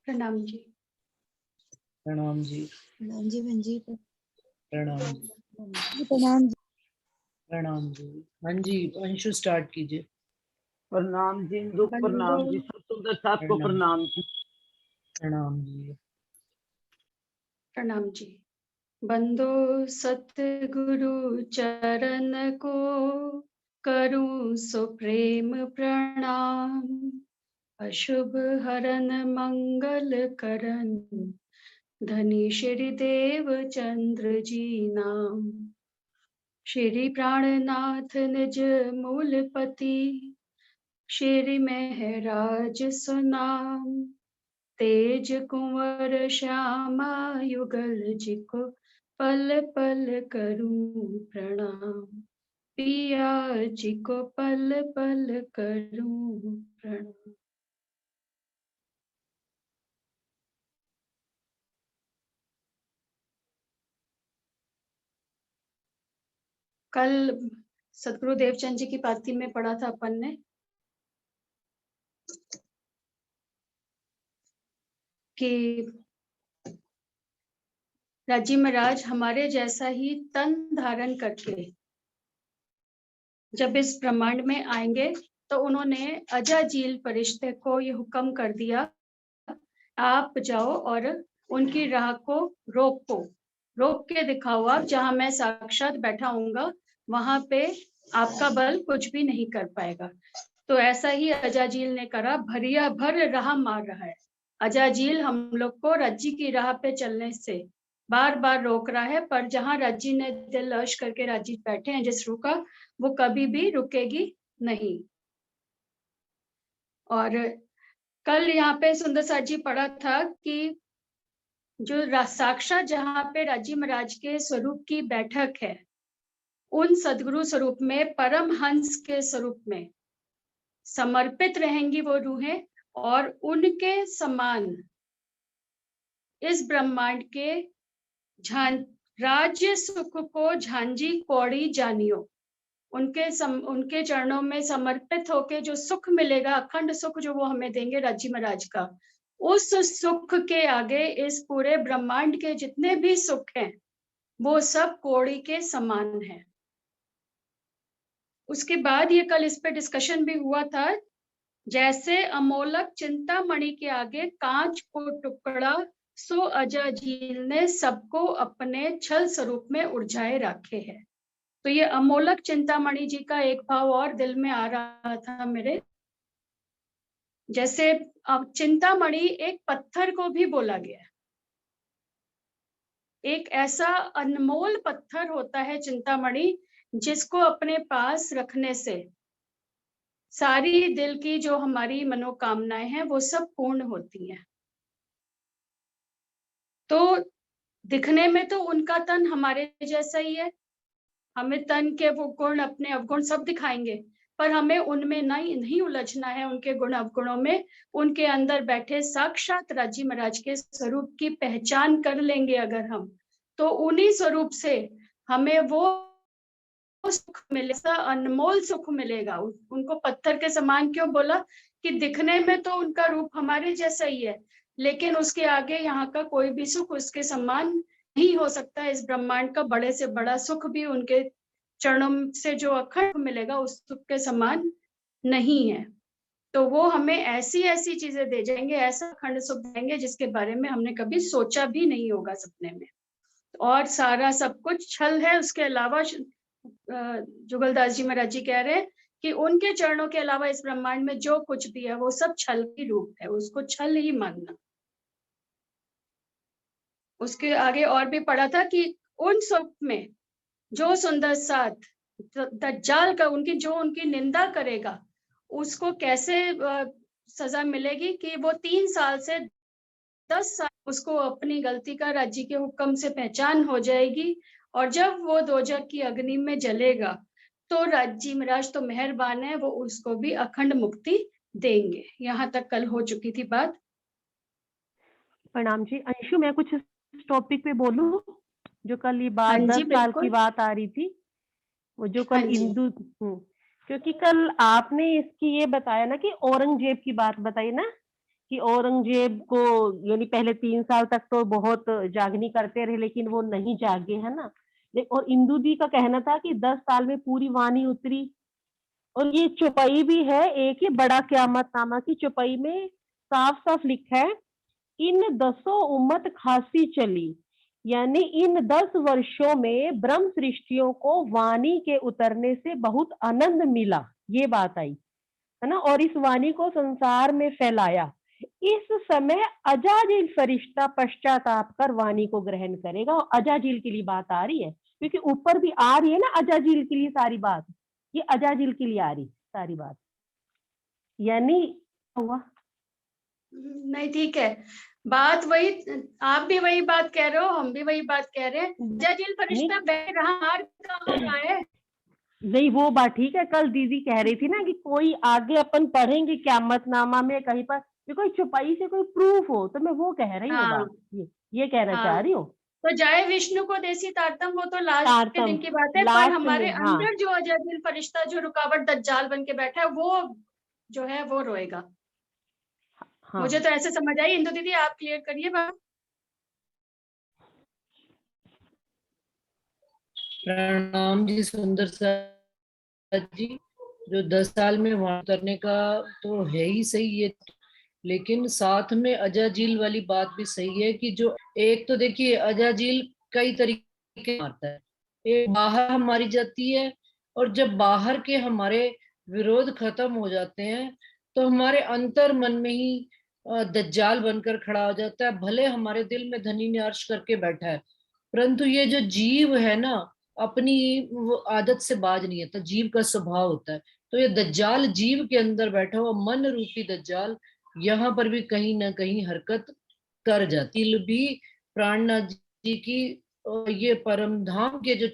प्रणाम जी। प्रणाम जी। प्रणाम जी बहन जी। प्रणाम जी। प्रणाम जी। प्रणाम जी। हाँ जी, अंशु स्टार्ट कीजिए। प्रणाम जी इंदु, प्रणाम जी सुंदर साहब को प्रणाम जी। प्रणाम जी। प्रणाम जी। बंदो सतगुरु चरण को करूं सो प्रेम प्रणाम। अशुभ हरन मंगल करन धनी श्री देव चंद्र जी नाम। श्री प्राणनाथ निज मूलपति श्री महराज सुनाम। तेज कुंवर श्यामा युगल जी को पल पल करूं प्रणाम। पिया जी को पल पल करूं प्रणाम। कल सदगुरु देवचंद जी की पाती में पढ़ा था अपन ने कि राजी महाराज हमारे जैसा ही तन धारण करके जब इस ब्रह्मांड में आएंगे तो उन्होंने अजाजील फरिश्ते को ये हुक्म कर दिया, आप जाओ और उनकी राह को रोक के दिखाओ। आप जहां मैं साक्षात बैठा हूँगा वहां पे आपका बल कुछ भी नहीं कर पाएगा। तो ऐसा ही अजाजील ने करा, भरिया भर राह मार रहा है। अजाजील हम लोग को रज्जी की राह पे चलने से बार बार रोक रहा है, पर जहां रज्जी ने दिल अर्श करके राजी बैठे हैं जिस रूह का, वो कभी भी रुकेगी नहीं। और कल यहाँ पे सुंदर साथ जी पढ़ा था कि जो साक्षात जहाँ पे राजी महाराज के स्वरूप की बैठक है, उन सदगुरु स्वरूप में परम हंस के स्वरूप में समर्पित रहेंगी वो रूहें, और उनके समान इस ब्रह्मांड के राज्य सुख को झांझी कौड़ी जानियो। उनके चरणों में समर्पित होके जो सुख मिलेगा, अखंड सुख जो वो हमें देंगे राजी महाराज का, उस सुख के आगे इस पूरे ब्रह्मांड के जितने भी सुख हैं वो सब कौड़ी के समान है। उसके बाद ये कल इस पे डिस्कशन भी हुआ था, जैसे अमोलक चिंतामणि के आगे कांच को टुकड़ा, सो अजाजील ने सबको अपने छल स्वरूप में उलझाए रखे है। तो ये अमोलक चिंतामणि जी का एक भाव और दिल में आ रहा था मेरे, जैसे अब चिंतामणि एक पत्थर को भी बोला गया, एक ऐसा अनमोल पत्थर होता है चिंतामणि, जिसको अपने पास रखने से सारी दिल की जो हमारी मनोकामनाएं हैं वो सब पूर्ण होती हैं। तो दिखने में तो उनका तन हमारे जैसा ही है, हमें तन के वो गुण अपने अवगुण सब दिखाएंगे, पर हमें उनमें नहीं उलझना है, उनके गुण अवगुणों में। उनके अंदर बैठे साक्षात राजी महाराज के स्वरूप की पहचान कर लेंगे अगर हम, तो उन्हीं स्वरूप से हमें वो सुख मिलेगा, अनमोल सुख मिलेगा। उनको पत्थर के समान क्यों बोला? कि दिखने में तो उनका रूप हमारे जैसा ही है, लेकिन उसके आगे यहाँ का कोई भी सुख उसके समान नहीं हो सकता। इस ब्रह्मांड का बड़े से बड़ा सुख भी उनके चरणों से जो अखंड मिलेगा उस सुख के समान नहीं है। तो वो हमें ऐसी ऐसी चीजें दे जाएंगे, ऐसा अखंड सुख देंगे जिसके बारे में हमने कभी सोचा भी नहीं होगा सपने में। और सारा सब कुछ छल है। उसके अलावा जुगलदास जी महाराज जी कह रहे हैं कि उनके चरणों के अलावा इस ब्रह्मांड में जो कुछ भी है वो सब छल की रूप है, उसको छल ही मानना। उसके आगे और भी पढ़ा था कि उन सब में जो सुंदर साथ दज्जाल का उनकी निंदा करेगा, उसको कैसे सजा मिलेगी कि वो 3 साल से 10 साल उसको अपनी गलती का राज्य के हुक्म से पहचान हो जाएगी, और जब वो दोजख की अग्नि में जलेगा तो राज्य महाराज तो मेहरबान है, वो उसको भी अखंड मुक्ति देंगे। यहाँ तक कल हो चुकी थी बात। प्रणाम जी। अंशु, मैं कुछ इस टॉपिक पे बोलूं जो कल ये बात हाँ जी, 10 साल की बिल्कुल। बात आ रही थी, वो जो हाँ कल जी। इंदु, क्योंकि कल आपने इसकी ये बताया ना कि औरंगजेब की बात बताई ना, कि औरंगजेब को यानी पहले 3 साल तक तो बहुत जागनी करते रहे, लेकिन वो नहीं जागे, है ना। और इंदु जी का कहना था कि 10 साल में पूरी वाणी उतरी। और ये चौपाई भी है एक, ही बड़ा क़यामतनामा की चौपाई में साफ साफ लिखा है, इन 10 उम्मत खासी चली, यानी इन 10 वर्षों में ब्रह्म सृष्टियों को वाणी के उतरने से बहुत आनंद मिला, ये बात आई, है ना। और इस वाणी को संसार में फैलाया। इस समय अजाजिल फरिश्ता पश्चाताप कर वाणी को ग्रहण करेगा। और अजाजिल के लिए बात आ रही है, क्योंकि ऊपर भी आ रही है ना अजाजिल के लिए सारी बात, ये अजाजिल के लिए आ रही सारी बात, यानी हुआ। नहीं ठीक है, बात वही, आप भी वही बात कह रहे हो, हम भी वही बात कह रहे हैं। जजिल फरिश्ता बैठ रहा, मार कहाँ रहा है? नहीं वो बात ठीक है, कल दीदी कह रही थी ना कि कोई आगे अपन पढ़ेंगे क़यामतनामा में कहीं पर कि कोई चौपाई से कोई प्रूफ हो, तो मैं वो कह रही हूँ हाँ बात, ये कहना चाह हाँ, रही हूँ। तो जय विष्णु को देसी तारतम, वो तो लास्ट के तारतम दिन की बात है, पर लास्ट हमारे में, हाँ अंदर जो अजय फरिश्ता जो रुकावट दज्जाल बन के बैठा है, वो जो है वो रोएगा। हाँ। मुझे तो ऐसे समझ आई। इंदु दीदी आप क्लियर करिए बात। प्रणाम जी सुंदर जी। जो 10 साल में वहां उतरने का तो है ही सही ये, लेकिन साथ में अजाजिल वाली बात भी सही है कि जो एक तो देखिए अजाजिल कई तरीके मारता है। एक बाहर हमारी जाती है, और जब बाहर के हमारे विरोध खत्म हो जाते हैं तो हमारे अंतर मन में ही दज्जाल बनकर खड़ा हो जाता है। भले हमारे दिल में धनी ने अर्श करके बैठा है, परंतु ये जो जीव है ना, अपनी वो आदत से बाज नहीं आता, जीव का स्वभाव होता है। तो ये दज्जाल जीव के अंदर बैठा हुआ मन रूपी दज्जाल यहाँ पर भी कहीं ना कहीं हरकत कर जाती। भी प्राणनाथ जी की ये परम धाम के जो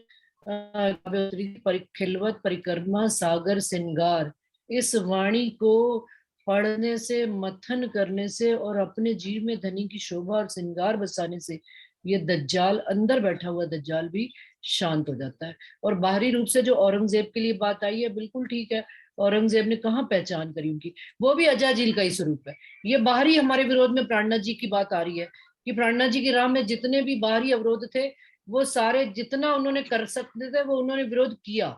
खिलवत परिक्रमा सागर सिंगार, इस वाणी को पढ़ने से, मथन करने से और अपने जीव में धनी की शोभा और श्रृंगार बसाने से ये दज्जाल, अंदर बैठा हुआ दज्जाल भी शांत हो जाता है। और बाहरी रूप से जो औरंगजेब के लिए बात आई है, बिल्कुल ठीक है। औरंगजेब ने कहाँ पहचान करी उनकी, वो भी अजाजिल का ही स्वरूप है। ये बाहरी हमारे विरोध में प्राणनाथ जी की बात आ रही है कि प्राणनाथ जी की राह में जितने भी बाहरी अवरोध थे, वो सारे जितना उन्होंने कर सकते थे वो उन्होंने विरोध किया,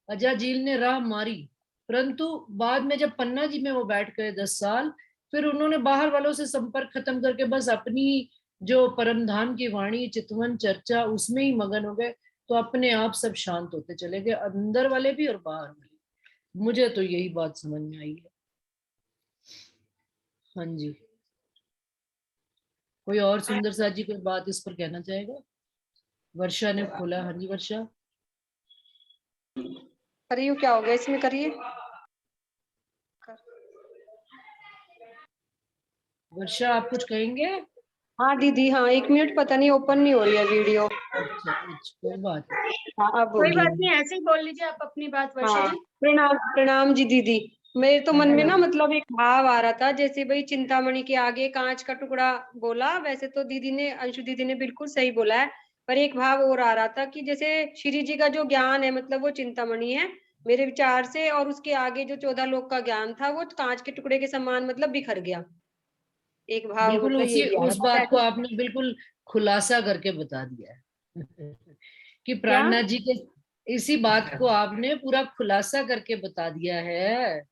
अजाजिल ने राह मारी। परंतु बाद में जब पन्ना जी में वो बैठ गए 10 साल, फिर उन्होंने बाहर वालों से संपर्क खत्म करके बस अपनी जो परमधाम की वाणी चितवन चर्चा उसमें ही मगन हो गए, तो अपने आप सब शांत होते चले गए, अंदर वाले भी और बाहर वाले। मुझे तो यही बात समझ में आई है। हाँ जी, कोई और सुंदर सा जी कोई बात इस पर कहना चाहेगा? वर्षा ने खोला। हाँ जी वर्षा। करिए, क्या हो गया इसमें, करिए। वर्षा आप कुछ कहेंगे? हाँ दीदी, हाँ 1 मिनट, पता नहीं ओपन नहीं हो रही है वीडियो। अच्छा कोई बात नहीं। हाँ अब कोई होगी। बात नहीं, ऐसे ही बोल लीजिए आप अपनी बात वर्षा हाँ जी। प्रणाम, प्रणाम जी दीदी। मेरे तो मन में ना मतलब एक भाव आ रहा था, जैसे भाई चिंतामणि के आगे कांच का टुकड़ा बोला, वैसे तो दीदी ने, अंशु दीदी ने बिल्कुल सही बोला है, पर एक भाव और आ रहा था कि जैसे श्री जी का जो ज्ञान है मतलब वो चिंतामणि है मेरे विचार से, और उसके आगे जो 14 लोक का ज्ञान था वो कांच के टुकड़े के समान मतलब बिखर गया। एक भाव बिल्कुल मतलब ये उसी भी आ रहा उस था बात को ऐसे। आपने बिल्कुल खुलासा करके बता दिया है कि क्या? प्राणनाथ जी के, इसी बात को आपने पूरा खुलासा करके बता दिया है।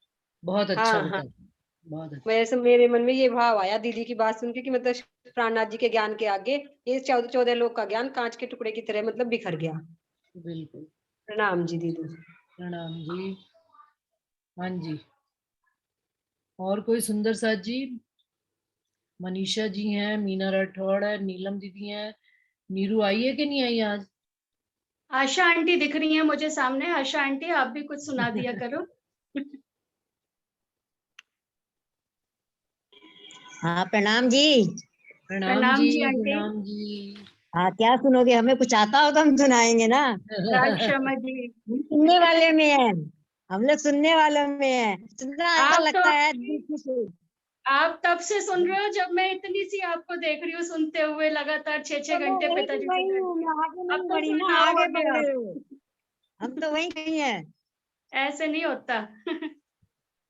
बहुत अच्छा हाँ हाँ, बता दिया, बहुत अच्छा। वैसे मेरे मन में ये भाव आया दीदी की बात सुन के कि मतलब प्राणनाथ जी के ज्ञान के आगे ये 14 लोक का ज्ञान कांच के टुकड़े की तरह मतलब बिखर गया। बिल्कुल। प्रणाम जी दीदी। प्रणाम जी। हाँ जी, और कोई सुंदर साथ जी? मनीषा जी हैं, मीना राठौड़ है, नीलम दीदी हैं। नीरू आई है कि नहीं आई आज? आशा आंटी दिख रही है मुझे सामने। आशा आंटी आप भी कुछ सुना दिया करो। हाँ प्रणाम जी। प्रणाम प्रणाम जी। जी आंटी। प्रणाम जी। हाँ क्या सुनोगे, हमें कुछ आता हो तो हम सुनाएंगे ना। राज शर्मा जी। हम सुनने वाले में है, हम लोग सुनने वालों में है, सुनना अच्छा आप तो, लगता है दिल खुश हो। आप तब से सुन रहे हो जब मैं इतनी सी आपको देख रही हूँ सुनते हुए लगातार 6-6 तो मैं घंटे वही पिताजी से वही बैठ हूँ, के। मैं आगे अब नहीं तो बढ़ी कोई ना, और आगे हो बढ़ गया गए आप। हो। हम तो वही कहीं है, ऐसे नहीं होता।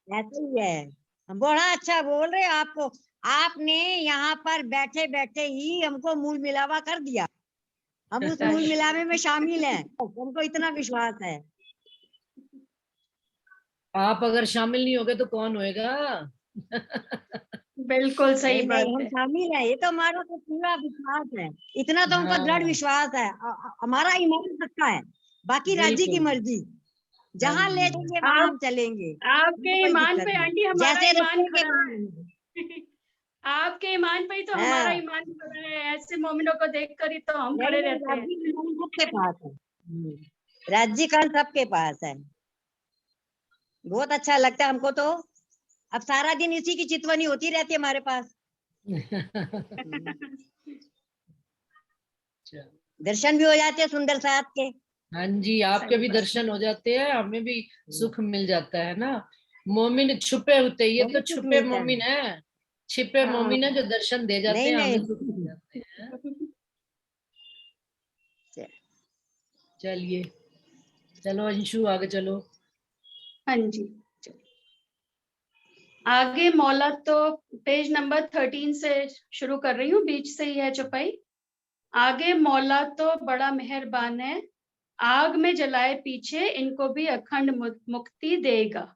ऐसा ही है। बड़ा अच्छा बोल रहे हो आपको। आपने यहाँ पर बैठे बैठे ही हमको मूल मिलावा कर दिया। हम उस मूल मिलावे में शामिल हैं, हमको इतना विश्वास है। आप अगर शामिल नहीं होगे तो कौन होएगा? बिल्कुल सही नहीं बात नहीं, हम है। शामिल हैं, ये तो हमारा तो पूरा विश्वास है। इतना तो हमको दृढ़ हाँ विश्वास है। हमारा ईमान पक्का है, बाकी राज्य की बिल्कुल। मर्जी। जहाँ हाँ ले जी। जाएंगे वहां आप हम चलेंगे, आपके हमको कोई ईमान दिक्कत पे नहीं। आंटी हमारा जैसे ईमान रस्ते के खड़ा है। आपके ईमान पे ही तो हमारा हाँ, ईमान खड़ा है। ऐसे मोमिनों को देखकर ही तो हम नहीं खड़े नहीं, रहते हैं। राज्य का सबके पास है। राज्य का सबके पास है। बहुत अच्छा लगता है हमको तो। अब सारा दिन इसी की चितवनी होती रहती है हमारे पास। दर्शन भी हो जाते हैं सुंदर साथ के। हाँ जी, आपके सही भी बात। दर्शन हो जाते हैं, हमें भी सुख मिल जाता है ना। मोमिन छुपे होते, ये तो बहुत सुख छुपे मिलता मोमिन है। है, छिपे हाँ। मोमिन है जो दर्शन दे जाते नहीं हैं, हमें नहीं, सुख मिल जाते हैं। चलिए, चलो अंशु आगे चलो। हाँ जी, आगे मौला तो पेज नंबर 13 से शुरू कर रही हूँ, बीच से ही है चौपाई। आगे मौला तो बड़ा मेहरबान है, आग में जलाए पीछे इनको भी अखंड मुक्ति देगा।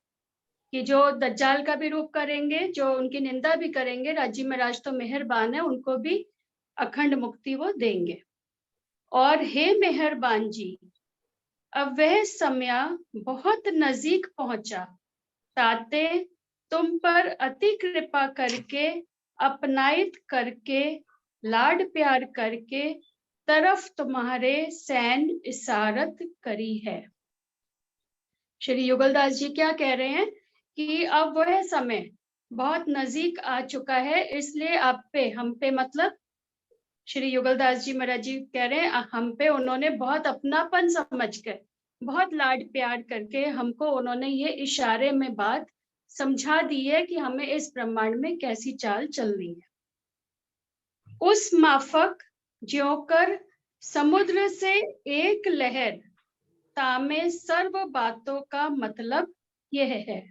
कि जो दज्जाल का भी रूप करेंगे, जो उनकी निंदा भी करेंगे, राज्य में राज तो मेहरबान है, उनको भी अखंड मुक्ति वो देंगे। और हे मेहरबान जी, अब वह समय बहुत नजदीक पहुंचा, ताते तुम पर अति कृपा करके, अपनायत करके, लाड प्यार करके, तरफ तुम्हारे सैन इशारत करी है। श्री युगलदास जी क्या कह रहे हैं कि अब वह समय बहुत नजदीक आ चुका है, इसलिए आप पे, हम पे मतलब श्री युगलदास जी महाराज जी कह रहे हैं, हम पे उन्होंने बहुत अपनापन समझकर, बहुत लाड प्यार करके हमको उन्होंने ये इशारे में बात समझा दी है कि हमें इस ब्रह्मांड में कैसी चाल चलनी है। उस माफक ज्योंकर समुद्र से एक लहर, तामे सर्व बातों का मतलब यह है।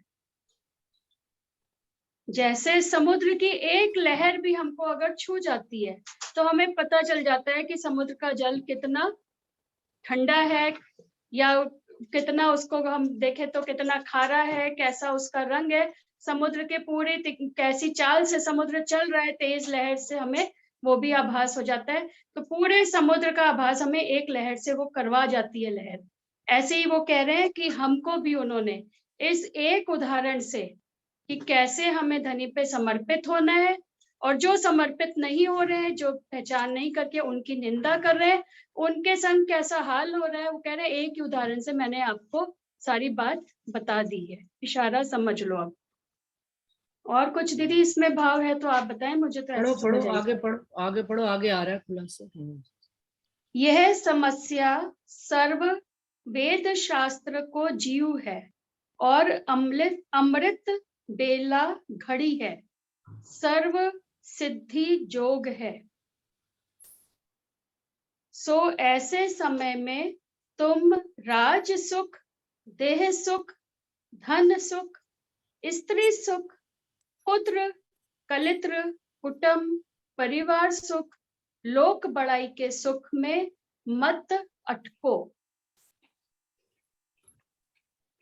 जैसे समुद्र की एक लहर भी हमको अगर छू जाती है तो हमें पता चल जाता है कि समुद्र का जल कितना ठंडा है, या कितना उसको हम देखें तो कितना खारा है, कैसा उसका रंग है। समुद्र के पूरे कैसी चाल से समुद्र चल रहा है, तेज लहर से, हमें वो भी आभास हो जाता है। तो पूरे समुद्र का आभास हमें एक लहर से वो करवा जाती है लहर। ऐसे ही वो कह रहे हैं कि हमको भी उन्होंने इस एक उदाहरण से कि कैसे हमें धनी पे समर्पित होना है, और जो समर्पित नहीं हो रहे हैं, जो पहचान नहीं करके उनकी निंदा कर रहे हैं, उनके संग कैसा हाल हो रहा है, वो कह रहे हैं एक ही उदाहरण से मैंने आपको सारी बात बता दी है, इशारा समझ लो अब। और कुछ दीदी इसमें भाव है तो आप बताएं, मुझे तो पढ़ो ऐसे पढ़ो, समझ आई। आगे पढ़ो, आगे पढ़ो, आगे आ रहा है खुलासा। यह समस्या सर्व वेद शास्त्र को जीव है, और अमृत अमृत बेला घड़ी है, सर्व सिद्धि जोग है। सो ऐसे समय में तुम राज सुख, देह सुख, धन सुख, स्त्री सुख, पुत्र कलित्र, कुटुंब परिवार सुख, लोक बड़ाई के सुख में मत अटको।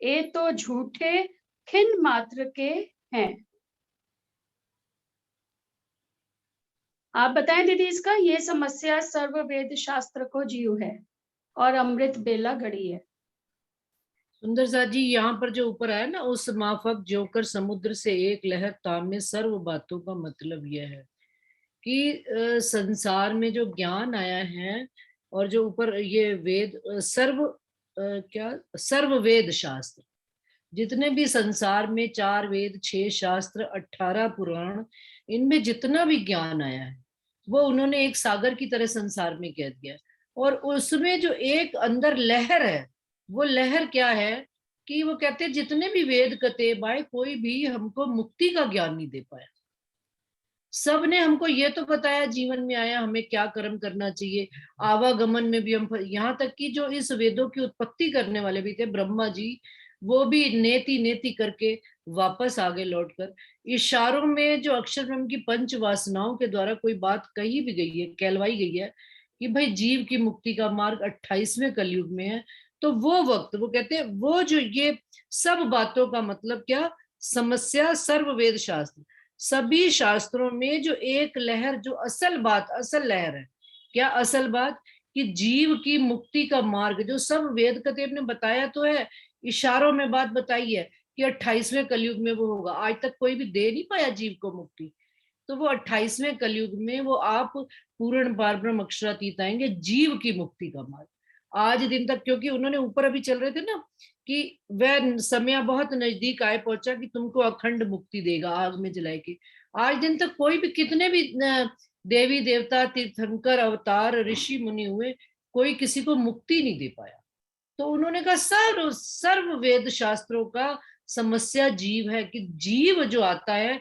ये तो झूठे खिन मात्र के हैं। आप बताएं दीदी इसका। ये समस्या सर्व वेद शास्त्र को जीव है, और अमृत बेला घड़ी है। सुंदर सा जी, यहाँ पर जो ऊपर आया ना, उस माफक जोकर समुद्र से एक लहर तामे सर्व बातों का मतलब यह है कि संसार में जो ज्ञान आया है, और जो ऊपर ये वेद सर्व वेद शास्त्र, जितने भी संसार में 4 वेद, 6 शास्त्र, 18 पुराण, इनमें जितना भी ज्ञान आया है वो उन्होंने एक सागर की तरह संसार में कह दिया। और उसमें जो एक अंदर लहर है, वो लहर क्या है कि वो कहते हैं जितने भी वेद कतेबाएं, कोई भी हमको मुक्ति का ज्ञान नहीं दे पाया। सब ने हमको ये तो बताया जीवन में आया हमें क्या कर्म करना चाहिए, आवागमन में भी हम, यहाँ तक कि जो इस वेदों की उत्पत्ति करने वाले भी थे ब्रह्मा जी, वो भी नेति नेति करके वापस आगे लौटकर इशारों में जो अक्षर ब्रह्म की पंच वासनाओं के द्वारा कोई बात कही भी गई है, कहलवाई गई है कि भाई जीव की मुक्ति का मार्ग 28वें कलयुग में है, तो वो वक्त वो कहते हैं वो जो ये सब बातों का मतलब क्या, समस्या सर्व वेद शास्त्र, सभी शास्त्रों में जो एक लहर, जो असल बात, असल लहर है, क्या असल बात, कि जीव की मुक्ति का मार्ग जो सब वेद कतेब ने बताया तो है, इशारों में बात बताई है कि 28वें कलयुग में वो होगा। आज तक कोई भी दे नहीं पाया जीव को मुक्ति, तो वो 28वें कलयुग में वो आप पूर्ण पारब्रह्म अक्षरातीत आएंगे, जीव की मुक्ति का मार्ग। आज दिन तक, क्योंकि उन्होंने ऊपर अभी चल रहे थे ना कि वह समय बहुत नजदीक आए पहुंचा कि तुमको अखंड मुक्ति देगा आग में जलाए के। आज दिन तक कोई भी, कितने भी देवी देवता, तीर्थंकर, अवतार, ऋषि मुनि हुए, कोई किसी को मुक्ति नहीं दे पाया। तो उन्होंने कहा सर्व सर्व वेद शास्त्रों का समस्या जीव है, कि जीव जो आता है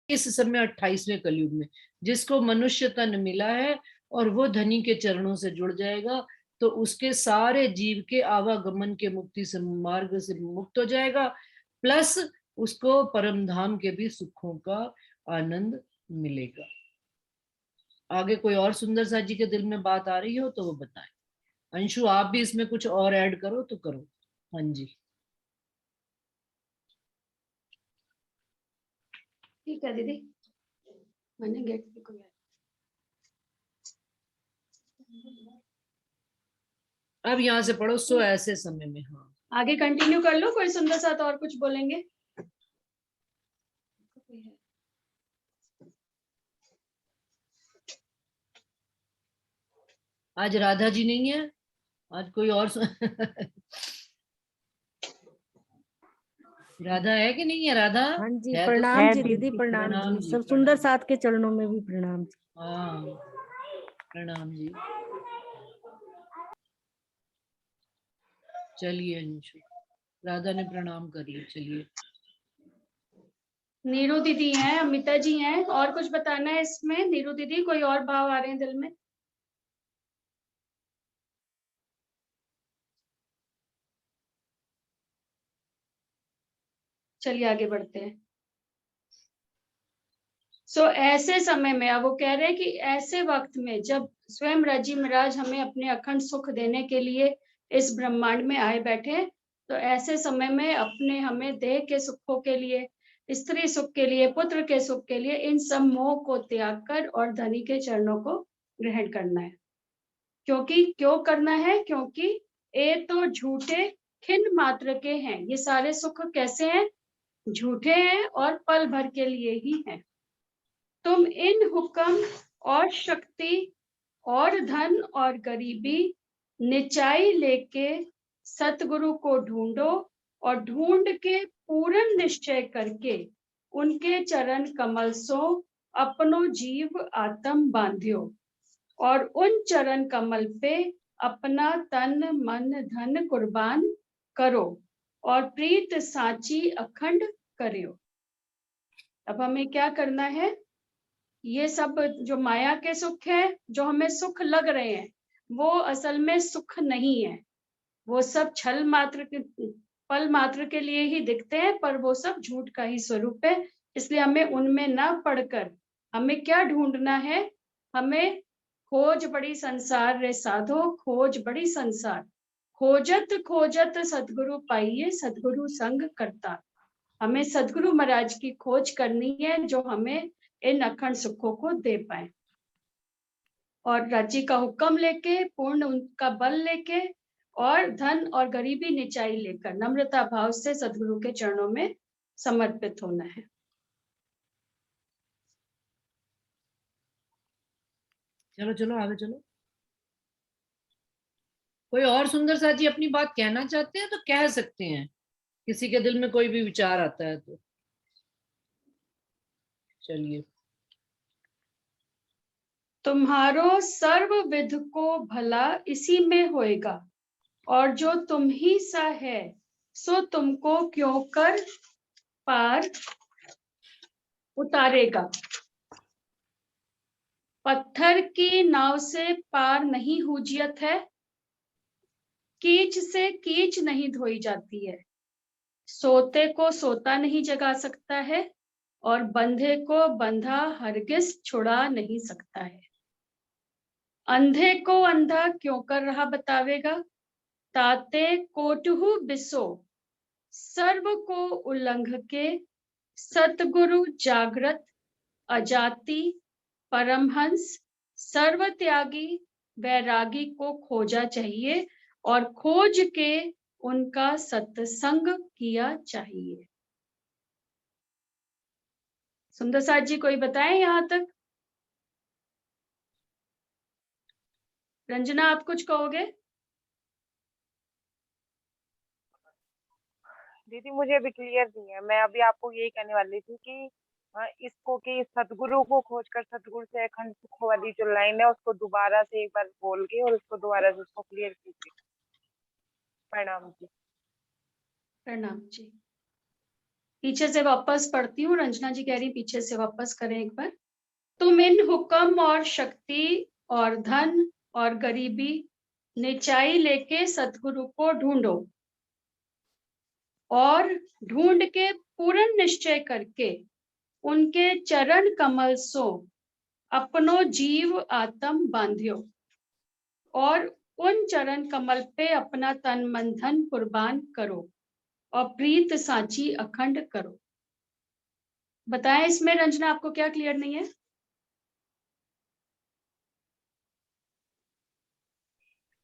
इस समय 28वें कलयुग में जिसको मनुष्य तन मिला है और वो धनी के चरणों से जुड़ जाएगा, तो उसके सारे जीव के आवागमन के मुक्ति से मार्ग से मुक्त हो जाएगा, प्लस उसको परम धाम के भी सुखों का आनंद मिलेगा। आगे कोई और सुंदर सा जी के दिल में बात आ रही हो तो वो बताएं। अंशु आप भी इसमें कुछ और ऐड करो तो करो। हाँ जी ठीक है दीदी, मैंने गेट पे कोई अब यहाँ से पढ़ो, सो ऐसे समय में। हाँ आगे कंटिन्यू कर लो, कोई सुंदर सा तो और कुछ बोलेंगे। आज राधा जी नहीं है, आज कोई और राधा है कि नहीं है? राधा हाँ जी, है तो प्रणाम है जी दीदी, दीदी, प्रणाम प्रणाम जी, जी, सब सुंदर प्रणाम। साथ के चरणों में भी प्रणाम जी। हाँ प्रणाम जी। चलिए अंशु, राधा ने प्रणाम कर लिया। चलिए नीरू दीदी हैं, अमिता जी हैं, और कुछ बताना है इसमें? नीरू दीदी कोई और भाव आ रहे हैं दिल में? चलिए आगे बढ़ते हैं। ऐसे समय में, अब वो कह रहे हैं कि ऐसे वक्त में जब स्वयं राजी महाराज हमें अपने अखंड सुख देने के लिए इस ब्रह्मांड में आए बैठे, तो ऐसे समय में अपने हमें देह के सुखों के लिए, स्त्री सुख के लिए, पुत्र के सुख के लिए इन सब मोह को त्याग कर और धनी के चरणों को ग्रहण करना है। क्यों करना है? क्योंकि ये तो झूठे खिन मात्र के हैं। ये सारे सुख कैसे हैं? झूठे हैं और पल भर के लिए ही हैं। तुम इन हुक्म और शक्ति और धन और गरीबी निचाई लेके सतगुरु को ढूंढो, और ढूंढ के पूर्ण निश्चय करके उनके चरण कमल सो अपनो जीव आत्म बांध्यो, और उन चरण कमल पे अपना तन मन धन कुर्बान करो और प्रीत साची अखंड करियो। अब हमें क्या करना है? ये सब जो माया के सुख है, जो हमें सुख लग रहे हैं, वो असल में सुख नहीं है। वो सब छल मात्र के, पल मात्र के लिए ही दिखते हैं, पर वो सब झूठ का ही स्वरूप है। इसलिए हमें उनमें ना पड़कर हमें क्या ढूंढना है? हमें खोज बड़ी संसार रे साधो, खोज बड़ी संसार, खोजत खोजत सतगुरु पाइए, सतगुरु संग करता। हमें सतगुरु महाराज की खोज करनी है, जो हमें इन अखंड सुखों को दे पाए, और राज्य का हुक्म लेके, पूर्ण उनका बल लेके, और धन और गरीबी निचाई लेकर नम्रता भाव से सतगुरु के चरणों में समर्पित होना है। चलो चलो आगे चलो। कोई और सुंदर सा जी अपनी बात कहना चाहते हैं तो कह सकते हैं, किसी के दिल में कोई भी विचार आता है तो। चलिए तुम्हारो सर्वविध को भला इसी में होएगा, और जो तुम ही सा है सो तुमको क्यों कर पार उतारेगा। पत्थर की नाव से पार नहीं हुजियत है, कीच से कीच नहीं धोई जाती है। सोते को सोता नहीं जगा सकता है, और बंधे को बंधा हरगिज छुड़ा नहीं सकता है। अंधे को अंधा क्यों कर रहा बतावेगा, ताते कोटहु बिसो सर्व को उल्लंघ के। सतगुरु जागृत अजाति परमहंस सर्वत्यागी वैरागी को खोजा चाहिए, और खोज के उनका सत्संग किया चाहिए। सुंदर साथ जी कोई बताएं यहाँ तक। रंजना आप कुछ कहोगे? दीदी मुझे अभी क्लियर नहीं है। मैं अभी आपको यही कहने वाली थी कि इसको कि सतगुरु को खोजकर सतगुरु से अखंड सुख वाली जो लाइन है उसको दोबारा से एक बार बोल के और उसको दोबारा से उसको क्लियर कीजिए। प्रणाम जी। प्रणाम जी। पीछे से वापस पढ़ती हूँ। रंजना जी कह रही पीछे से वापस करें एक बार। तुम इन हुक्म और शक्ति और धन और गरीबी निचाई लेके सतगुरु को ढूंढो, और ढूंढ के पूर्ण निश्चय करके उनके चरण कमल सो अपनो जीव आत्म बांध्यो, और उन चरण कमल पे अपना तन मन धन कुर्बान करो, और प्रीत साची अखंड करो। बताएं इसमें रंजना आपको क्या क्लियर नहीं है?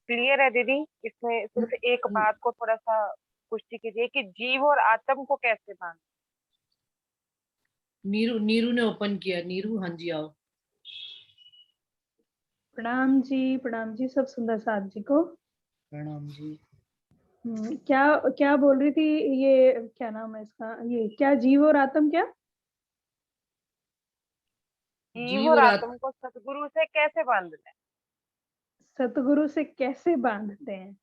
क्लियर है दीदी। इसमें सिर्फ एक बात को थोड़ा सा पुष्टि कीजिए कि जीव और आत्म को कैसे बांध। नीरू ने ओपन किया। नीरू हाँ जी आओ। प्रणाम जी सब सुंदर साथ जी को। प्रणाम जी। क्या बोल रही थी ये, क्या नाम है इसका, ये क्या जीव और आत्म, क्या जीव और आत्म को सतगुरु से कैसे बांधना है? सतगुरु से कैसे बांधते हैं?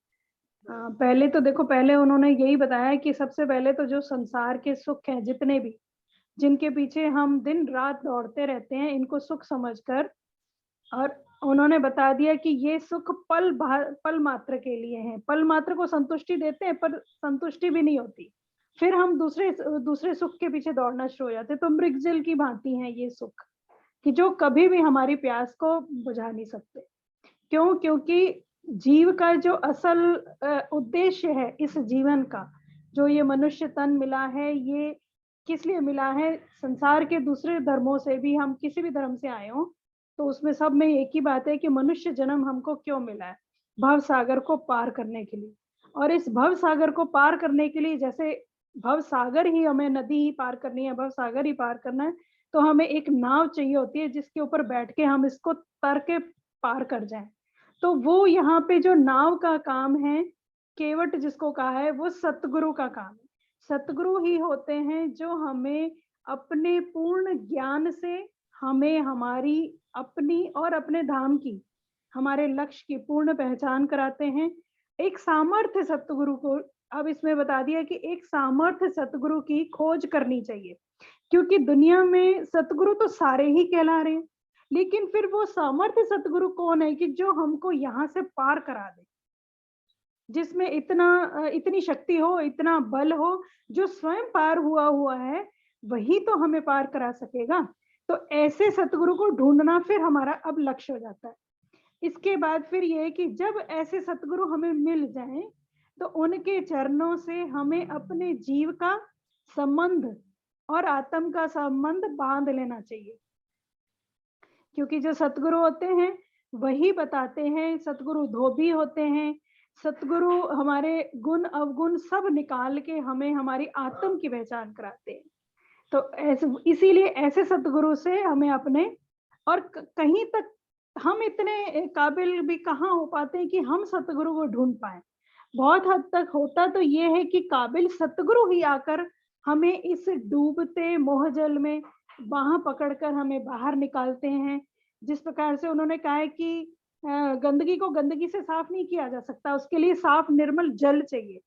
पहले तो देखो, पहले उन्होंने यही बताया कि सबसे पहले तो जो संसार के सुख हैं जितने भी, जिनके पीछे हम दिन रात दौड़ते रहते हैं, इनको सुख समझकर, और उन्होंने बता दिया कि ये सुख पल मात्र के लिए हैं। पल मात्र को संतुष्टि देते हैं पर संतुष्टि भी नहीं होती, फिर हम दूसरे सुख के पीछे दौड़ना शुरू हो जाते हैं। तो मृगजल की भांति है ये सुख, कि जो कभी भी हमारी प्यास को बुझा नहीं सकते। क्यों? क्योंकि जीव का जो असल उद्देश्य है इस जीवन का, जो ये मनुष्य तन मिला है, ये किस लिए मिला है? संसार के दूसरे धर्मों से भी, हम किसी भी धर्म से आए हो तो उसमें सब में एक ही बात है कि मनुष्य जन्म हमको क्यों मिला है? भव सागर को पार करने के लिए। और इस भव सागर को पार करने के लिए, जैसे भव सागर ही, हमें नदी ही पार करनी है, भव सागर ही पार करना है, तो हमें एक नाव चाहिए होती है जिसके ऊपर बैठ के हम इसको तर के पार कर जाएं। तो वो यहाँ पे जो नाव का काम है, केवट जिसको कहा है, वो सतगुरु का काम है। सतगुरु ही होते हैं जो हमें अपने पूर्ण ज्ञान से, हमें हमारी अपनी और अपने धाम की, हमारे लक्ष्य की पूर्ण पहचान कराते हैं। एक सामर्थ्य सतगुरु को, अब इसमें बता दिया कि एक सामर्थ्य सतगुरु की खोज करनी चाहिए, क्योंकि दुनिया में सतगुरु तो सारे ही कहला रहे हैं, लेकिन फिर वो सामर्थ्य सतगुरु कौन है कि जो हमको यहाँ से पार करा दे, जिसमें इतनी शक्ति हो, इतना बल हो, जो स्वयं पार हुआ है, वही तो हमें पार करा सकेगा। तो ऐसे सतगुरु को ढूंढना फिर हमारा अब लक्ष्य हो जाता है। इसके बाद फिर ये है कि जब ऐसे सतगुरु हमें मिल जाएं, तो उनके चरणों से हमें अपने जीव का संबंध और आत्म का संबंध बांध लेना चाहिए, क्योंकि जो सतगुरु होते हैं वही बताते हैं। सतगुरु धोबी होते हैं, सतगुरु हमारे गुण अवगुण सब निकाल के हमें हमारी आत्म की पहचान कराते हैं। तो ऐसे, इसीलिए ऐसे सतगुरु से हमें अपने, और कहीं तक हम इतने काबिल भी कहाँ हो पाते हैं कि हम सतगुरु को ढूंढ पाए। बहुत हद तक होता तो ये है कि काबिल सतगुरु ही आकर हमें इस डूबते मोहजल में बाह पकड़कर हमें बाहर निकालते हैं, जिस प्रकार से उन्होंने कहा है कि गंदगी को गंदगी से साफ नहीं किया जा सकता, उसके लिए साफ निर्मल जल चाहिए।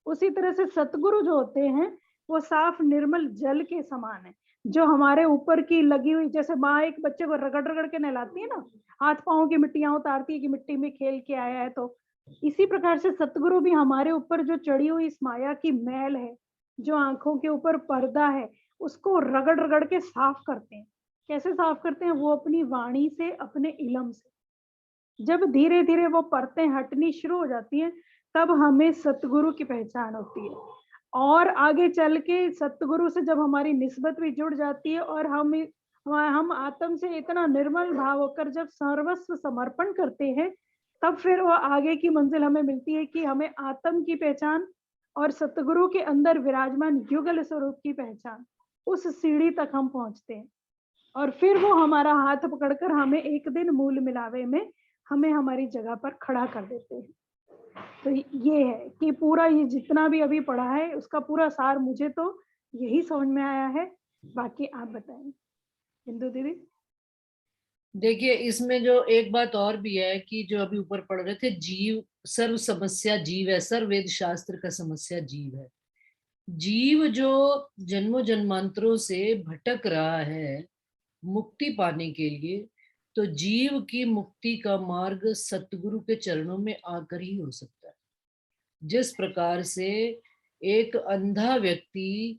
उसी तरह से सतगुरु जो होते हैं वो साफ निर्मल जल के समान है, जो हमारे ऊपर की लगी हुई, जैसे माँ एक बच्चे को रगड़ रगड़ के नहलाती है ना, हाथ पाँव की मिट्टियां उतारती है कि मिट्टी में खेल के आया है, तो इसी प्रकार से सतगुरु भी हमारे ऊपर जो चढ़ी हुई इस माया की मैल है, जो आंखों के ऊपर पर्दा है, उसको रगड़ रगड़ के साफ करते हैं। कैसे साफ करते हैं? वो अपनी वाणी से, अपने इलम से। जब धीरे धीरे वो परतें हटनी शुरू हो जाती हैं, तब हमें सतगुरु की पहचान होती है। और आगे चल के सतगुरु से जब हमारी निस्बत भी जुड़ जाती है और हम आत्म से इतना निर्मल भाव होकर जब सर्वस्व समर्पण करते हैं, तब फिर वो आगे की मंजिल हमें मिलती है कि हमें आत्म की पहचान और सतगुरु के अंदर विराजमान युगल स्वरूप की पहचान, उस सीढ़ी तक हम पहुंचते हैं। और फिर वो हमारा हाथ पकड़कर हमें एक दिन मूल मिलावे में हमें हमारी जगह पर खड़ा कर देते हैं। तो ये है कि पूरा ये जितना भी अभी पढ़ा है उसका पूरा सार मुझे तो यही समझ में आया है। बाकी आप बताएं बिंदु दीदी। देखिए, इसमें जो एक बात और भी है कि जो अभी ऊपर पढ़ रहे थे, जीव सर्व समस्या जीव है, सर्व वेद शास्त्र का समस्या जीव है। जीव जो जन्मों जन्मांतरों से भटक रहा है मुक्ति पाने के लिए, तो जीव की मुक्ति का मार्ग सतगुरु के चरणों में आकर ही हो सकता है। जिस प्रकार से एक अंधा व्यक्ति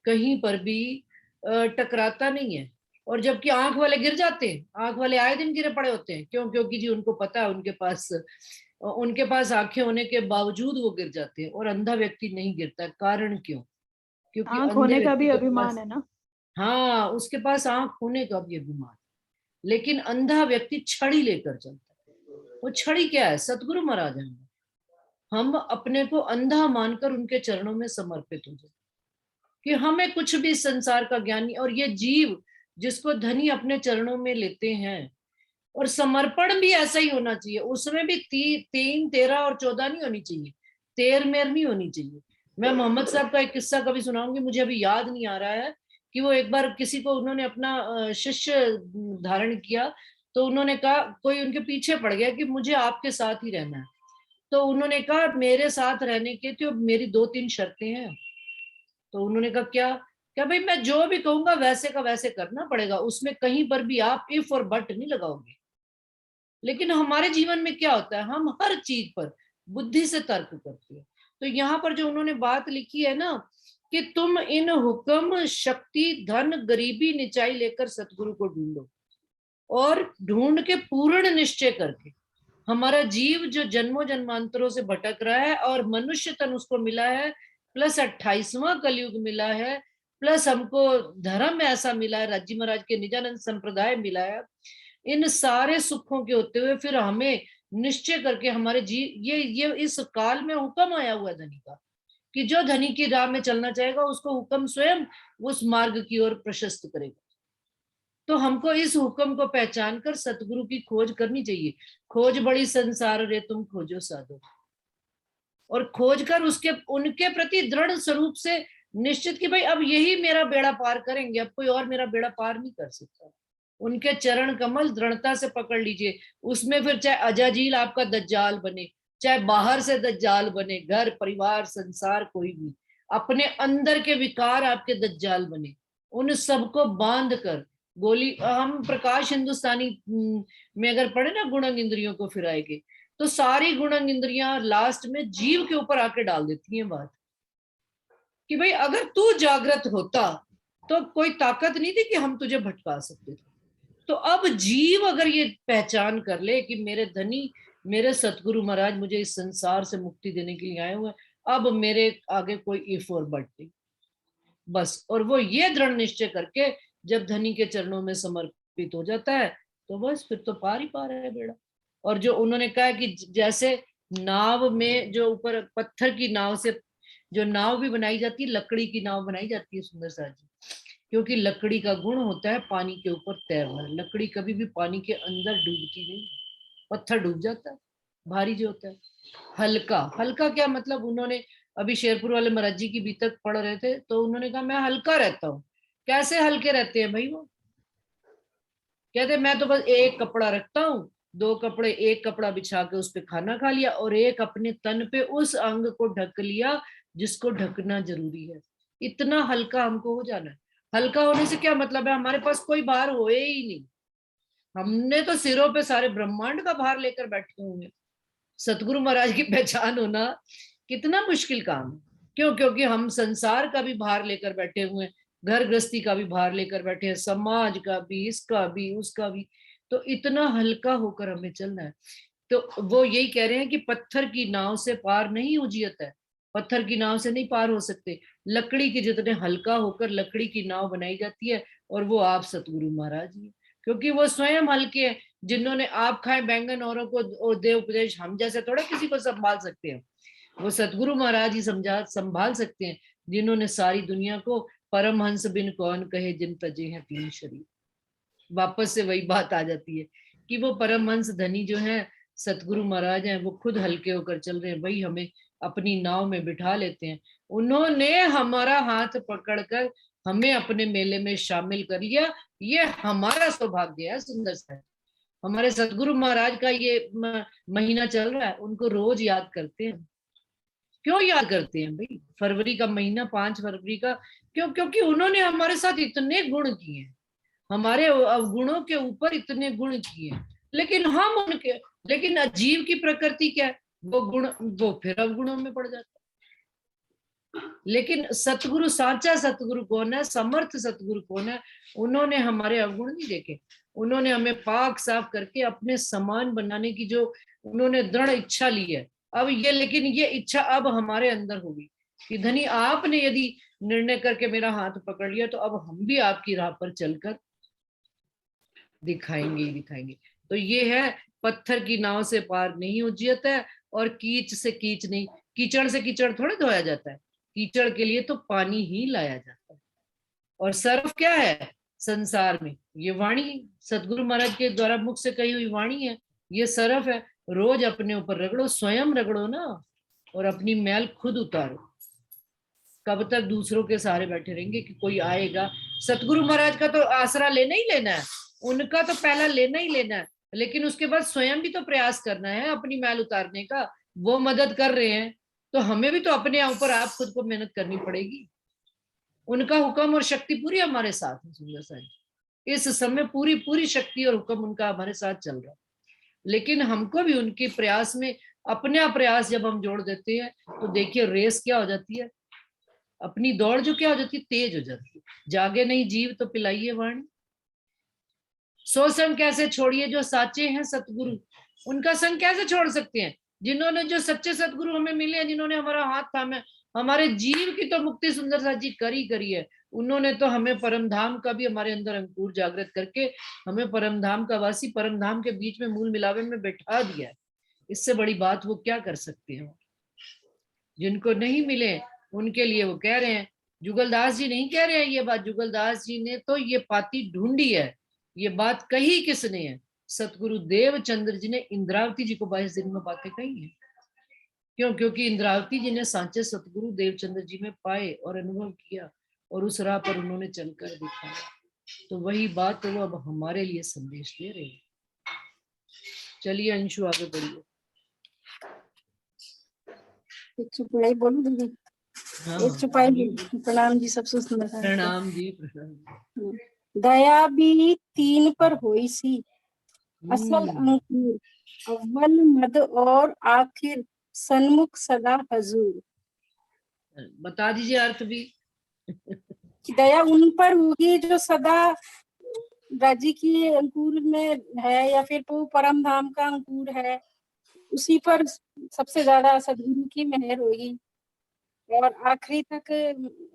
कहीं पर भी टकराता नहीं है, और जबकि आंख वाले गिर जाते हैं, आंख वाले आए दिन गिरे पड़े होते हैं। क्यों? क्योंकि जी उनको पता है, उनके पास आंखें होने के बावजूद वो गिर जाते हैं, और अंधा व्यक्ति नहीं गिरता। कारण क्यों? क्योंकि आंख अंधे होने का व्यक्ति भी के अभिमान पास, है ना। हाँ, उसके पास आंख होने का भी अभिमान, लेकिन अंधा व्यक्ति छड़ी लेकर चलता है। वो छड़ी क्या है? सतगुरु महाराज हैं। हम अपने को अंधा मानकर उनके चरणों में समर्पित हो जाए कि हमें कुछ भी संसार का ज्ञान नहीं। और ये जीव जिसको धनी अपने चरणों में लेते हैं, और समर्पण भी ऐसा ही होना चाहिए, उसमें भी 3, 13 और 14 नहीं होनी चाहिए, तेर मेर नहीं होनी चाहिए। मैं मोहम्मद साहब का एक किस्सा कभी सुनाऊंगी, मुझे अभी याद नहीं आ रहा है, कि वो एक बार किसी को, उन्होंने अपना शिष्य धारण किया, तो उन्होंने कहा, कोई उनके पीछे पड़ गया कि मुझे आपके साथ ही रहना है। तो उन्होंने कहा, मेरे साथ रहने के तो मेरी 2-3 शर्तें हैं। तो उन्होंने कहा, क्या? क्या भाई, मैं जो भी कहूंगा वैसे का वैसे करना पड़ेगा, उसमें कहीं पर भी आप इफ और बट नहीं लगाओगे। लेकिन हमारे जीवन में क्या होता है, हम हर चीज पर बुद्धि से तर्क करते हैं। तो यहाँ पर जो उन्होंने बात लिखी है ना, कि तुम इन हुक्म, शक्ति, धन, गरीबी, निचाई लेकर सतगुरु को ढूंढो, और ढूंढ के पूर्ण निश्चय करके, हमारा जीव जो जन्मों जन्मांतरों से भटक रहा है, और मनुष्य तन उसको मिला है, प्लस 28वां कलयुग मिला है, प्लस हमको धर्म ऐसा मिला है, राज्य महाराज के निजानंद संप्रदाय मिला है, इन सारे सुखों के होते हुए फिर हमें निश्चय करके हमारे ये इस काल में हुक्म आया हुआ धनी का, कि जो धनी की राह में चलना चाहेगा उसको हुक्म स्वयं उस मार्ग की ओर प्रशस्त करेगा। तो हमको इस हुक्म को पहचान कर सतगुरु की खोज करनी चाहिए। खोज बड़ी संसार रे तुम खोजो साधो, और खोज कर उनके प्रति दृढ़ स्वरूप से निश्चित कि भाई अब यही मेरा बेड़ा पार करेंगे, अब कोई और मेरा बेड़ा पार नहीं कर सकता। उनके चरण कमल दृढ़ता से पकड़ लीजिए। उसमें फिर चाहे अजाजील आपका दज्जाल बने, चाहे बाहर से दज्जाल बने, घर परिवार संसार कोई भी, अपने अंदर के विकार आपके दज्जाल बने, उन सबको बांध कर गोली, हम प्रकाश हिंदुस्तानी में अगर पढ़े ना, गुणंग इंद्रियों को फिराएंगे, तो सारी गुणंग इंद्रियां लास्ट में जीव के ऊपर आके डाल देती हैं बात, कि भाई अगर तू जागृत होता तो कोई ताकत नहीं थी कि हम तुझे भटका सकते थे। तो अब जीव अगर ये पहचान कर ले कि मेरे धनी, मेरे सतगुरु महाराज मुझे इस संसार से मुक्ति देने के लिए आए हुए, अब मेरे आगे कोई इफ और बट नहीं, बस। और वो ये दृढ़ निश्चय करके जब धनी के चरणों में समर्पित हो जाता है, तो बस फिर तो पार ही पार है बेड़ा। और जो उन्होंने कहा कि जैसे नाव में जो ऊपर पत्थर की नाव से जो नाव भी बनाई जाती है, लकड़ी की नाव बनाई जाती है सुंदर सा जी, क्योंकि लकड़ी का गुण होता है पानी के ऊपर तैरना। लकड़ी कभी भी पानी के अंदर डूबती नहीं, पत्थर डूब जाता है, भारी जो होता है। हल्का, हल्का क्या मतलब, उन्होंने अभी शेरपुर वाले महाराज जी की बीतक पढ़ रहे थे, तो उन्होंने कहा मैं हल्का रहता हूँ। कैसे हल्के रहते हैं भाई वो? कहते मैं तो बस एक कपड़ा रखता हूँ, 2 कपड़े, एक कपड़ा बिछा के उस पे खाना खा लिया और एक अपने तन पे उस अंग को ढक लिया जिसको ढकना जरूरी है। इतना हल्का हमको हो जाना है। हल्का होने से क्या मतलब है, हमारे पास कोई भार होए ही नहीं। हमने तो सिरों पे सारे ब्रह्मांड का भार लेकर बैठे हुए हैं। सतगुरु महाराज की पहचान होना कितना मुश्किल काम है। क्यों? क्योंकि हम संसार का भी भार लेकर बैठे हुए हैं, घर गृहस्थी का भी भार लेकर बैठे हैं, समाज का भी, इसका भी, उसका भी। तो इतना हल्का होकर हमें चलना है। तो वो यही कह रहे हैं कि पत्थर की नाव से पार नहीं उजियत है, पत्थर की नाव से नहीं पार हो सकते। लकड़ी की जितने हल्का होकर लकड़ी की नाव बनाई जाती है, और वो आप सतगुरु महाराज ही, क्योंकि वो स्वयं हल्के हैं। जिन्होंने आप खाए बैंगन औरों को दे उपदेश, हम जैसे थोड़ा किसी को संभाल सकते हैं। वो सतगुरु महाराज ही संभाल सकते हैं, जिन्होंने सारी दुनिया को परमहंस बिन कौन कहे जिन तजे हैं 3 शरीर। वापस से वही बात आ जाती है कि वो परमहंस धनी जो है सतगुरु महाराज हैं, वो खुद हल्के होकर चल रहे हैं, वही हमें अपनी नाव में बिठा लेते हैं। उन्होंने हमारा हाथ पकड़कर हमें अपने मेले में शामिल कर लिया। ये हमारा सौभाग्य है। सुंदर सा हमारे सतगुरु महाराज का ये महीना चल रहा है, उनको रोज याद करते हैं। क्यों याद करते हैं भाई? फरवरी का महीना, 5 फरवरी का, क्यों? क्योंकि उन्होंने हमारे साथ इतने गुण किए, हमारे अवगुणों के ऊपर इतने गुण किए, लेकिन हम उनके, लेकिन जीव की प्रकृति क्या है, वो गुण, वो फिर अवगुणों में पड़ जाता है। लेकिन सतगुरु, साचा सतगुरु कौन है, समर्थ सतगुरु कौन है? उन्होंने हमारे अवगुण नहीं देखे, उन्होंने हमें पाक साफ करके अपने समान बनाने की जो उन्होंने दृढ़ इच्छा ली है। अब ये, लेकिन ये इच्छा अब हमारे अंदर होगी कि धनी आपने यदि निर्णय करके मेरा हाथ पकड़ लिया, तो अब हम भी आपकी राह पर चलकर दिखाएंगे ही दिखाएंगे। तो ये है, पत्थर की नाव से पार नहीं उजियत है, और कीच से कीच नहीं, कीचड़ से कीचड़ थोड़े धोया जाता है, कीचड़ के लिए तो पानी ही लाया जाता है। और सर्फ क्या है संसार में? ये वाणी, सतगुरु महाराज के द्वारा मुख से कही हुई वाणी है, ये सर्फ है। रोज अपने ऊपर रगड़ो, स्वयं रगड़ो ना, और अपनी मैल खुद उतारो। कब तक दूसरों के सहारे बैठे रहेंगे कि कोई आएगा? सतगुरु महाराज का तो आसरा लेना ही लेना है, उनका तो पहला लेना ही लेना है, लेकिन उसके बाद स्वयं भी तो प्रयास करना है अपनी मैल उतारने का। वो मदद कर रहे हैं, तो हमें भी तो अपने ऊपर आप खुद को मेहनत करनी पड़ेगी। उनका हुक्म और शक्ति पूरी हमारे साथ है। सुंदर सा इस समय पूरी पूरी शक्ति और हुक्म उनका हमारे साथ चल रहा है, लेकिन हमको भी उनके प्रयास में अपने प्रयास जब हम जोड़ देते हैं, तो देखिए रेस क्या हो जाती है, अपनी दौड़ जो क्या हो जाती है, तेज हो जाती है। जागे नहीं जीव तो पिलाइए वाणी। सो संग कैसे छोड़िए जो साचे हैं सतगुरु, उनका संग कैसे छोड़ सकते हैं? जिन्होंने, जो सच्चे सतगुरु हमें मिले हैं, जिन्होंने हमारा हाथ थामा, हमारे जीव की तो मुक्ति सुंदर सा जी करी है। उन्होंने तो हमें परम धाम का भी हमारे अंदर अंकुर जागृत करके हमें परम धाम का वासी, परम धाम के बीच में मूल मिलावे में बैठा दिया है। इससे बड़ी बात वो क्या कर सकते हैं? जिनको नहीं मिले उनके लिए वो कह रहे हैं, जुगलदास जी नहीं कह रहे हैं ये बात, जुगलदास जी ने तो ये पाती ढूंढी है। ये बात कही किसने है? सतगुरु देवचंद्र जी ने इंद्रावती जी को 22 दिन में बातें कही है। क्यों? क्योंकि इंद्रावती जी ने सांचे सतगुरु देवचंद्र जी में पाए और अनुभव किया, और उस राह पर उन्होंने चलकर दिखाया। तो वही बात वो अब हमारे लिए संदेश दे रहे हैं। चलिए अंशु आगे बढ़िए। एक चुपाई बोलूं दीदी? हाँ, एक चुपाई। प्रणाम जी, सबसे सुंदर। प्रणाम जी, प्रणाम। दया भी 3 पर होई सी, असल अंकुर, अव्वल मद और आखिर, सन्मुख सदा हजूर। बता दीजिए अर्थ भी। दया उन पर होगी जो सदा राजी की अंकुर में है, या फिर वो परम धाम का अंकुर है, उसी पर सबसे ज्यादा सदगुरु की मेहर होगी। और आखिरी तक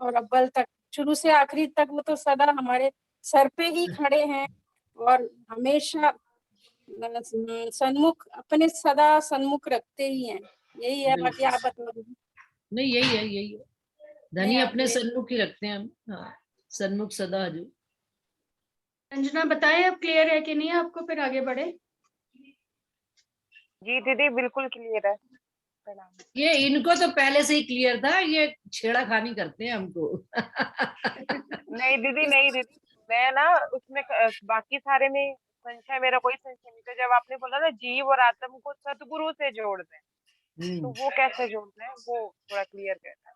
और अव्वल तक, शुरू से आखिरी तक वो तो सदा हमारे सर पे ही खड़े हैं, और हमेशा सन्मुख, अपने सदा सन्मुख रखते ही हैं। यही है, बाकी आप बता दीजिए। नहीं, यही है धनी अपने सन्मुख ही रखते हैं हम। हाँ, सन्मुख सदा हजूर। अंजना बताएं अब क्लियर है कि नहीं आपको, फिर आगे बढ़े। जी दीदी बिल्कुल क्लियर है। ये इनको तो पहले से ही क्लियर था, ये छेड़ाखानी करते हैं हमको। नहीं दीदी, नहीं दीदी, मैं ना उसमें बाकी सारे में संशय, मेरा कोई संशय नहीं था। जब आपने बोला ना जीव और आत्म को सतगुरु से जोड़ते हैं, तो वो कैसे जोड़ते हैं, वो थोड़ा क्लियर करना।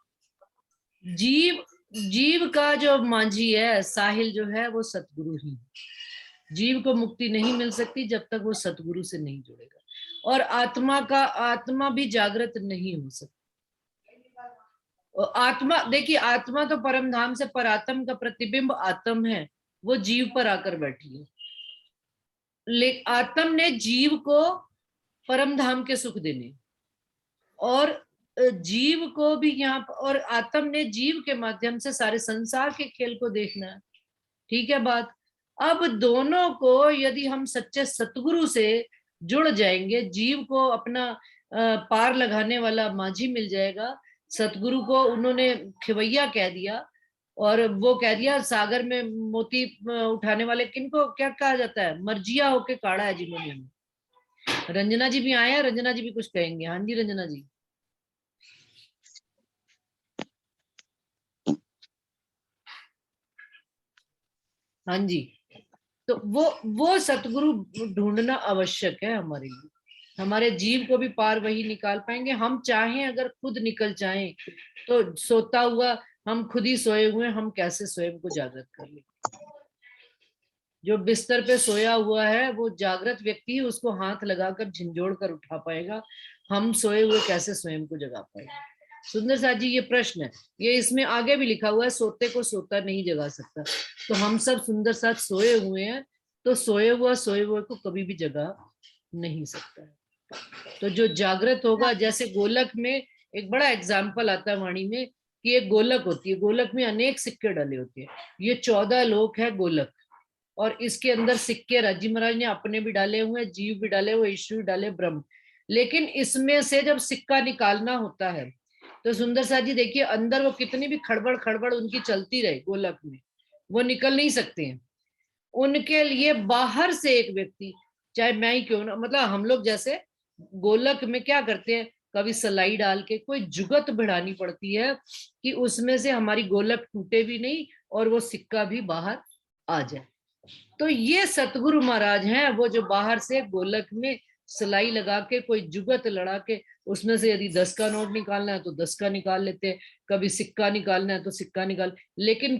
जीव का जो मांझी है, साहिल जो है, वो सतगुरु ही है। जीव को मुक्ति नहीं मिल सकती जब तक वो सतगुरु से नहीं जुड़ेगा। और आत्मा भी जागृत नहीं हो सकती। और आत्मा, देखिए, आत्मा तो परम धाम से परात्म का प्रतिबिंब आत्म है, वो जीव पर आकर बैठी है। आत्म ने जीव को परम धाम के सुख देने, और जीव को भी यहाँ, और आत्म ने जीव के माध्यम से सारे संसार के खेल को देखना है। ठीक है बात। अब दोनों को यदि हम सच्चे सतगुरु से जुड़ जाएंगे, जीव को अपना पार लगाने वाला माझी मिल जाएगा। सतगुरु को उन्होंने खिवैया कह दिया, और वो कह दिया सागर में मोती उठाने वाले किनको क्या कहा जाता है, मर्जिया होके काढ़ा है जिन्होंने। रंजना जी भी आए हैं, रंजना जी भी कुछ कहेंगे। हाँ जी रंजना जी। हाँ जी। तो वो सतगुरु ढूंढना आवश्यक है हमारे लिए। हमारे जीव को भी पार वही निकाल पाएंगे। हम चाहें, अगर खुद निकल जाएं, तो सोता हुआ हम खुद ही सोए हुए, हम कैसे स्वयं को जागृत कर ले। जो बिस्तर पे सोया हुआ है वो जागृत व्यक्ति, उसको हाथ लगाकर झिंझोड़ कर उठा पाएगा। हम सोए हुए कैसे स्वयं को जगा पाएंगे। सुंदर साथ जी, ये प्रश्न है, ये इसमें आगे भी लिखा हुआ है, सोते को सोता नहीं जगा सकता। तो हम सब सुंदर साथ सोए हुए हैं, तो सोए हुए को कभी भी जगा नहीं सकता है। तो जो जागृत होगा, जैसे गोलक में एक बड़ा एग्जाम्पल आता है वाणी में, कि एक गोलक होती है, गोलक में अनेक सिक्के डले होते हैं। ये 14 लोक है गोलक, और इसके अंदर सिक्के राजी महाराज ने अपने भी डाले हुए, जीव भी डाले हुए, ईश्वर डाले, ब्रह्म। लेकिन इसमें से जब सिक्का निकालना होता है, तो सुंदर साथ जी देखिए, अंदर वो कितनी भी खड़बड़ उनकी चलती रहे गोलक में, वो निकल नहीं सकते हैं। उनके लिए बाहर से एक व्यक्ति, चाहे मैं ही क्यों ना, मतलब हम लोग जैसे गोलक में क्या करते हैं, कभी सलाई डाल के कोई जुगत बढ़ानी पड़ती है कि उसमें से हमारी गोलक टूटे भी नहीं और वो सिक्का भी बाहर आ जाए। तो ये सतगुरु महाराज हैं, वो जो बाहर से गोलक में सिलाई लगा के, कोई जुगत लड़ा के, उसमें से यदि 10 का नोट निकालना है तो 10 का निकाल लेते हैं, कभी सिक्का निकालना है तो सिक्का निकाल। लेकिन